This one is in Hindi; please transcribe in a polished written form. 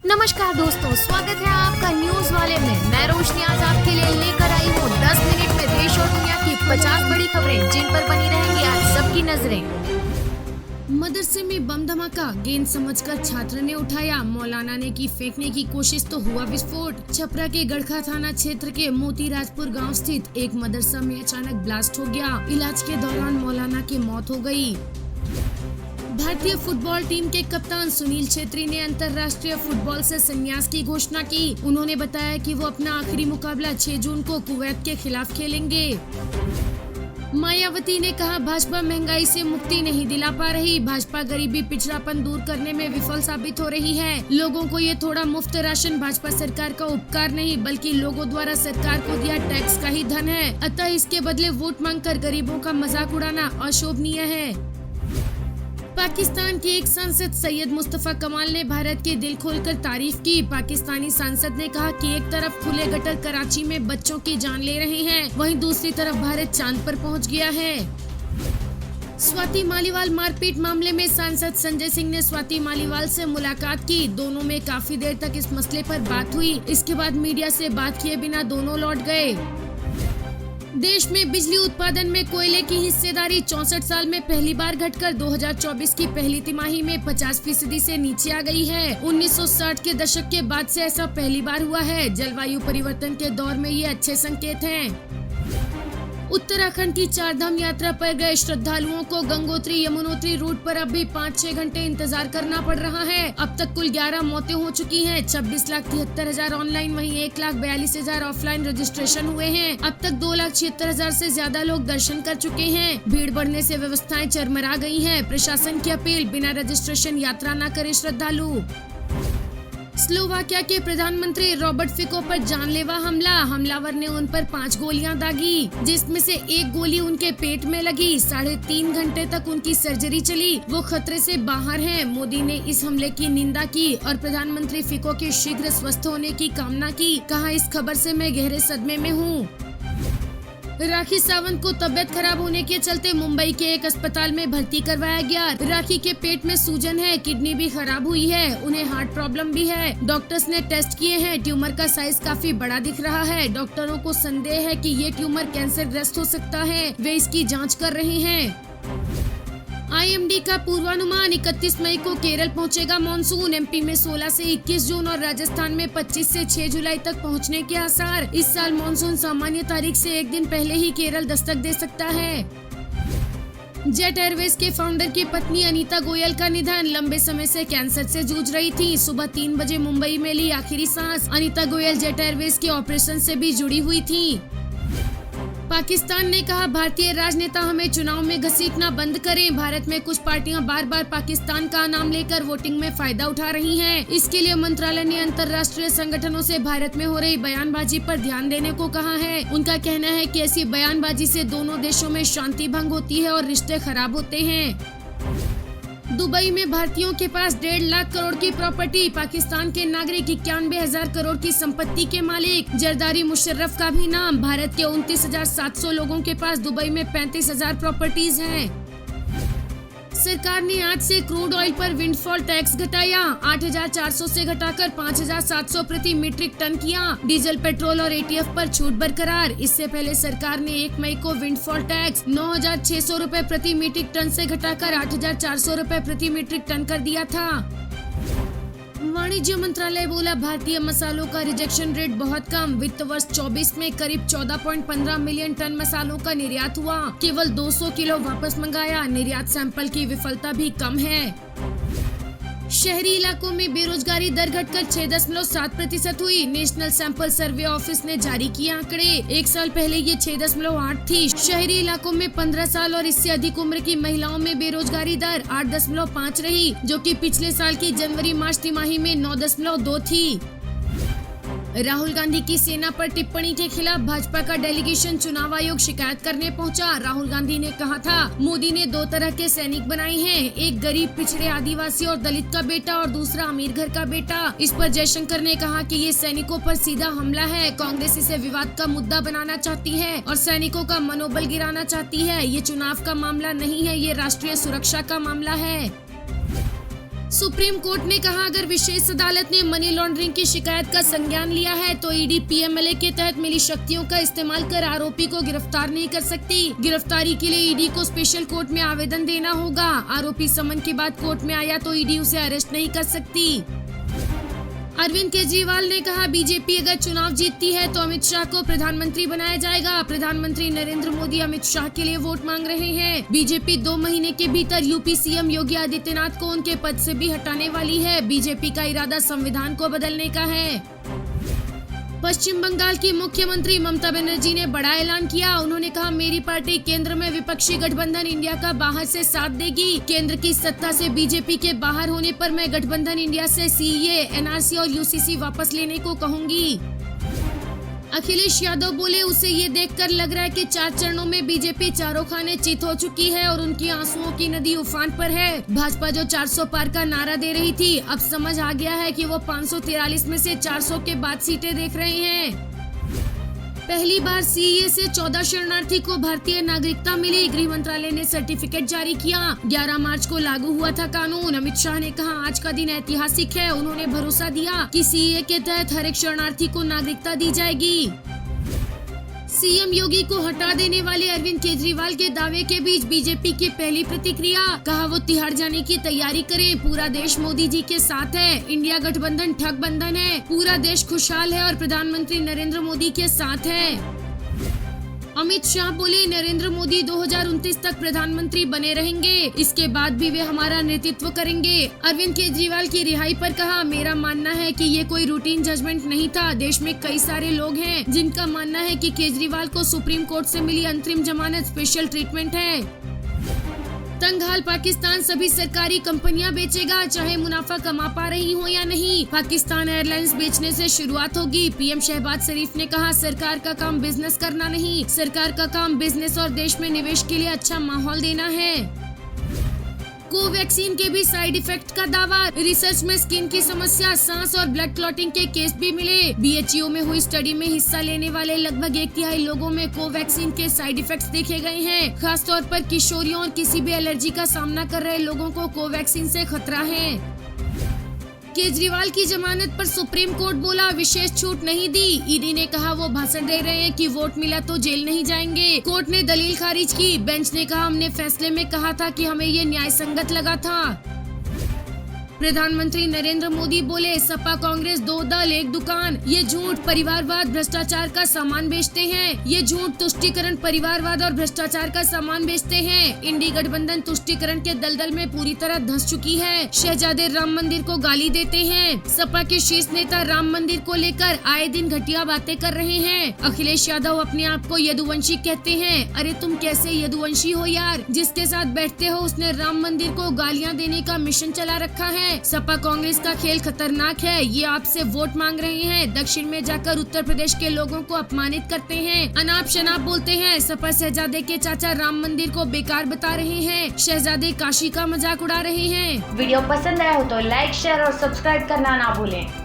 नमस्कार दोस्तों, स्वागत है आपका न्यूज वाले में। मैं रोशनी आज आपके लिए लेकर आई हूँ 10 मिनट में देश और दुनिया की 50 बड़ी खबरें जिन पर बनी रहेंगी आज सबकी नजरें। मदरसे में बम धमाका, गेंद समझकर छात्र ने उठाया, मौलाना ने की फेंकने की कोशिश तो हुआ विस्फोट। छपरा के गड़खा थाना क्षेत्र के मोती राजपुर गाँव स्थित एक मदरसा में अचानक ब्लास्ट हो गया। इलाज के दौरान मौलाना की मौत हो गयी। भारतीय फुटबॉल टीम के कप्तान सुनील छेत्री ने अंतर्राष्ट्रीय फुटबॉल से संन्यास की घोषणा की। उन्होंने बताया कि वो अपना आखिरी मुकाबला 6 जून को कुवैत के खिलाफ खेलेंगे। मायावती ने कहा, भाजपा महंगाई से मुक्ति नहीं दिला पा रही। भाजपा गरीबी पिछड़ापन दूर करने में विफल साबित हो रही है। लोगों को ये थोड़ा मुफ्त राशन भाजपा सरकार का उपकार नहीं बल्कि लोगों द्वारा सरकार को दिया टैक्स का ही धन है। अतः इसके बदले वोट मांगकर गरीबों का मजाक उड़ाना अशोभनीय है। पाकिस्तान के एक सांसद सैयद मुस्तफा कमाल ने भारत के दिल खोलकर तारीफ की। पाकिस्तानी सांसद ने कहा कि एक तरफ खुले गटर कराची में बच्चों की जान ले रहे हैं, वहीं दूसरी तरफ भारत चांद पर पहुंच गया है। स्वाति मालीवाल मारपीट मामले में सांसद संजय सिंह ने स्वाति मालीवाल से मुलाकात की। दोनों में काफी देर तक इस मसले पर बात हुई। इसके बाद मीडिया से बात किए बिना दोनों लौट गए। देश में बिजली उत्पादन में कोयले की हिस्सेदारी 64 साल में पहली बार घटकर 2024 की पहली तिमाही में 50% से नीचे आ गई है। 1960 के दशक के बाद से ऐसा पहली बार हुआ है। जलवायु परिवर्तन के दौर में ये अच्छे संकेत हैं। उत्तराखंड की चारधाम यात्रा पर गए श्रद्धालुओं को गंगोत्री यमुनोत्री रूट पर अब भी 5-6 घंटे इंतजार करना पड़ रहा है। अब तक कुल 11 मौतें हो चुकी हैं। 26,73,000 ऑनलाइन वहीं 1,42,000 ऑफलाइन रजिस्ट्रेशन हुए हैं। अब तक 2,76,000 से ज्यादा लोग दर्शन कर चुके हैं। भीड़ बढ़ने से व्यवस्थाएं चरमरा गई हैं। प्रशासन की अपील, बिना रजिस्ट्रेशन यात्रा न करें श्रद्धालु। स्लोवाकिया के प्रधानमंत्री रॉबर्ट फिको पर जानलेवा हमला, हमलावर ने उन पर 5 गोलियां दागी, जिसमें से एक गोली उनके पेट में लगी। 3.5 घंटे तक उनकी सर्जरी चली। वो खतरे से बाहर हैं। मोदी ने इस हमले की निंदा की और प्रधानमंत्री फिको के शीघ्र स्वस्थ होने की कामना की। कहा, इस खबर से मैं गहरे सदमे में हूँ। राखी सावंत को तबियत खराब होने के चलते मुंबई के एक अस्पताल में भर्ती करवाया गया। राखी के पेट में सूजन है, किडनी भी खराब हुई है, उन्हें हार्ट प्रॉब्लम भी है। डॉक्टर्स ने टेस्ट किए हैं, ट्यूमर का साइज काफी बड़ा दिख रहा है। डॉक्टरों को संदेह है कि ये ट्यूमर कैंसर ग्रस्त हो सकता है। वे इसकी जांच कर रहे हैं। IMD का पूर्वानुमान, 31 मई को केरल पहुंचेगा मॉनसून। MP में 16 से 21 जून और राजस्थान में 25 से 6 जुलाई तक पहुंचने के आसार। इस साल मॉनसून सामान्य तारीख से एक दिन पहले ही केरल दस्तक दे सकता है। जेट एयरवेज के फाउंडर की पत्नी अनीता गोयल का निधन। लंबे समय से कैंसर से जूझ रही थी। सुबह 3 बजे मुंबई में ली आखिरी सांस। अनीता गोयल जेट एयरवेज के ऑपरेशन से भी जुड़ी हुई थी। पाकिस्तान ने कहा, भारतीय राजनेता हमें चुनाव में घसीटना बंद करें। भारत में कुछ पार्टियां बार बार पाकिस्तान का नाम लेकर वोटिंग में फायदा उठा रही हैं। इसके लिए मंत्रालय ने अंतर्राष्ट्रीय संगठनों से भारत में हो रही बयानबाजी पर ध्यान देने को कहा है। उनका कहना है कि ऐसी बयानबाजी से दोनों देशों में शांति भंग होती है और रिश्ते खराब होते हैं। दुबई में भारतीयों के पास 1.5 लाख करोड़ की प्रॉपर्टी। पाकिस्तान के नागरिक 91,000 करोड़ की संपत्ति के मालिक। जरदारी मुशर्रफ का भी नाम। भारत के 29,700 लोगों के पास दुबई में 35,000 प्रॉपर्टीज हैं। सरकार ने आज से क्रूड ऑयल पर विंडफॉल टैक्स घटाया। 8,400 से घटाकर 5,700 प्रति मीट्रिक टन किया। डीजल, पेट्रोल और ATF पर छूट बरकरार। इससे पहले सरकार ने 1 मई को विंडफॉल टैक्स 9,600 रुपए प्रति मीट्रिक टन से घटाकर 8,400 रुपए प्रति मीट्रिक टन कर दिया था। वाणिज्य मंत्रालय बोला, भारतीय मसालों का रिजेक्शन रेट बहुत कम। वित्त वर्ष 24 में करीब 14.15 मिलियन टन मसालों का निर्यात हुआ। केवल 200 किलो वापस मंगाया। निर्यात सैंपल की विफलता भी कम है। शहरी इलाकों में बेरोजगारी दर घटकर 6.7% हुई। नेशनल सैंपल सर्वे ऑफिस ने जारी किए आंकड़े। एक साल पहले ये 6.8 थी। शहरी इलाकों में 15 साल और इससे अधिक उम्र की महिलाओं में बेरोजगारी दर 8.5 रही, जो कि पिछले साल की जनवरी-मार्च तिमाही में 9.2 थी। राहुल गांधी की सेना पर टिप्पणी के खिलाफ भाजपा का डेलीगेशन चुनाव आयोग शिकायत करने पहुंचा। राहुल गांधी ने कहा था, मोदी ने 2 तरह के सैनिक बनाए हैं, एक गरीब पिछड़े आदिवासी और दलित का बेटा और दूसरा अमीर घर का बेटा। इस पर जयशंकर ने कहा कि ये सैनिकों पर सीधा हमला है। कांग्रेस इसे विवाद का मुद्दा बनाना चाहती है और सैनिकों का मनोबल गिराना चाहती है। ये चुनाव का मामला नहीं है, ये राष्ट्रीय सुरक्षा का मामला है। सुप्रीम कोर्ट ने कहा अगर विशेष अदालत ने मनी लॉन्ड्रिंग की शिकायत का संज्ञान लिया है तो ईडी पीएमएलए के तहत मिली शक्तियों का इस्तेमाल कर आरोपी को गिरफ्तार नहीं कर सकती। गिरफ्तारी के लिए ईडी को स्पेशल कोर्ट में आवेदन देना होगा। आरोपी समन के बाद कोर्ट में आया तो ईडी उसे अरेस्ट नहीं कर सकती। अरविंद केजरीवाल ने कहा बीजेपी अगर चुनाव जीतती है तो अमित शाह को प्रधानमंत्री बनाया जाएगा। प्रधानमंत्री नरेंद्र मोदी अमित शाह के लिए वोट मांग रहे हैं। बीजेपी 2 महीने के भीतर यूपी सीएम योगी आदित्यनाथ को उनके पद से भी हटाने वाली है। बीजेपी का इरादा संविधान को बदलने का है। पश्चिम बंगाल की मुख्यमंत्री ममता बनर्जी ने बड़ा ऐलान किया। उन्होंने कहा मेरी पार्टी केंद्र में विपक्षी गठबंधन इंडिया का बाहर से साथ देगी। केंद्र की सत्ता से बीजेपी के बाहर होने पर मैं गठबंधन इंडिया से सीए, एनआरसी और यूसीसी वापस लेने को कहूंगी। अखिलेश यादव बोले उसे ये देखकर लग रहा है कि 4 चरणों में बीजेपी चारों खाने चित हो चुकी है और उनकी आंसुओं की नदी उफान पर है। भाजपा जो 400 पार का नारा दे रही थी अब समझ आ गया है कि वो 543 में से 400 के बाद सीटें देख रहे हैं। पहली बार सीए से 14 शरणार्थी को भारतीय नागरिकता मिली। गृह मंत्रालय ने सर्टिफिकेट जारी किया। 11 मार्च को लागू हुआ था कानून। अमित शाह ने कहा आज का दिन ऐतिहासिक है। उन्होंने भरोसा दिया कि सीए के तहत हर एक शरणार्थी को नागरिकता दी जाएगी। सीएम योगी को हटा देने वाले अरविंद केजरीवाल के दावे के बीच बीजेपी की पहली प्रतिक्रिया। कहा वो तिहाड़ जाने की तैयारी करें। पूरा देश मोदी जी के साथ है। इंडिया गठबंधन ठग बंधन है। पूरा देश खुशहाल है और प्रधानमंत्री नरेंद्र मोदी के साथ है। अमित शाह बोले नरेंद्र मोदी 2029 तक प्रधानमंत्री बने रहेंगे। इसके बाद भी वे हमारा नेतृत्व करेंगे। अरविंद केजरीवाल की रिहाई पर कहा मेरा मानना है कि ये कोई रूटीन जजमेंट नहीं था। देश में कई सारे लोग हैं जिनका मानना है कि केजरीवाल को सुप्रीम कोर्ट से मिली अंतरिम जमानत स्पेशल ट्रीटमेंट है। तंगहाल पाकिस्तान सभी सरकारी कंपनियां बेचेगा, चाहे मुनाफा कमा पा रही हो या नहीं। पाकिस्तान एयरलाइंस बेचने से शुरुआत होगी। पीएम शहबाज शरीफ ने कहा सरकार का काम बिजनेस करना नहीं, सरकार का काम बिजनेस और देश में निवेश के लिए अच्छा माहौल देना है। कोवैक्सीन के भी साइड इफेक्ट का दावा। रिसर्च में स्किन की समस्या, सांस और ब्लड क्लॉटिंग के केस भी मिले। बीएचयू में हुई स्टडी में हिस्सा लेने वाले लगभग 1/3 लोगों में कोवैक्सीन के साइड इफेक्ट्स देखे गए हैं। खासतौर पर किशोरियों और किसी भी एलर्जी का सामना कर रहे लोगों को कोवैक्सीन से खतरा है। केजरीवाल की जमानत पर सुप्रीम कोर्ट बोला विशेष छूट नहीं दी। ईडी ने कहा वो भाषण दे रहे हैं कि वोट मिला तो जेल नहीं जाएंगे। कोर्ट ने दलील खारिज की। बेंच ने कहा हमने फैसले में कहा था कि हमें ये न्याय संगत लगा था। प्रधानमंत्री नरेंद्र मोदी बोले सपा कांग्रेस 2 दल 1 दुकान। ये झूठ परिवारवाद भ्रष्टाचार का सामान बेचते हैं। ये झूठ तुष्टीकरण परिवारवाद और भ्रष्टाचार का सामान बेचते हैं। इंडी गठबंधन तुष्टीकरण के दलदल में पूरी तरह धंस चुकी है। शहजादे राम मंदिर को गाली देते हैं। सपा के शीर्ष नेता राम मंदिर को लेकर आए दिन घटिया बातें कर रहे हैं। अखिलेश यादव अपने आप को यदुवंशी कहते हैं। अरे तुम कैसे यदुवंशी हो यार? जिसके साथ बैठते हो उसने राम मंदिर को गालियां देने का मिशन चला रखा है। सपा कांग्रेस का खेल खतरनाक है। ये आपसे वोट मांग रहे हैं। दक्षिण में जाकर उत्तर प्रदेश के लोगों को अपमानित करते हैं। अनाप शनाप बोलते हैं। सपा शहजादे के चाचा राम मंदिर को बेकार बता रहे हैं। शहजादे काशी का मजाक उड़ा रहे हैं। वीडियो पसंद आया हो तो लाइक, शेयर और सब्सक्राइब करना ना भूलें।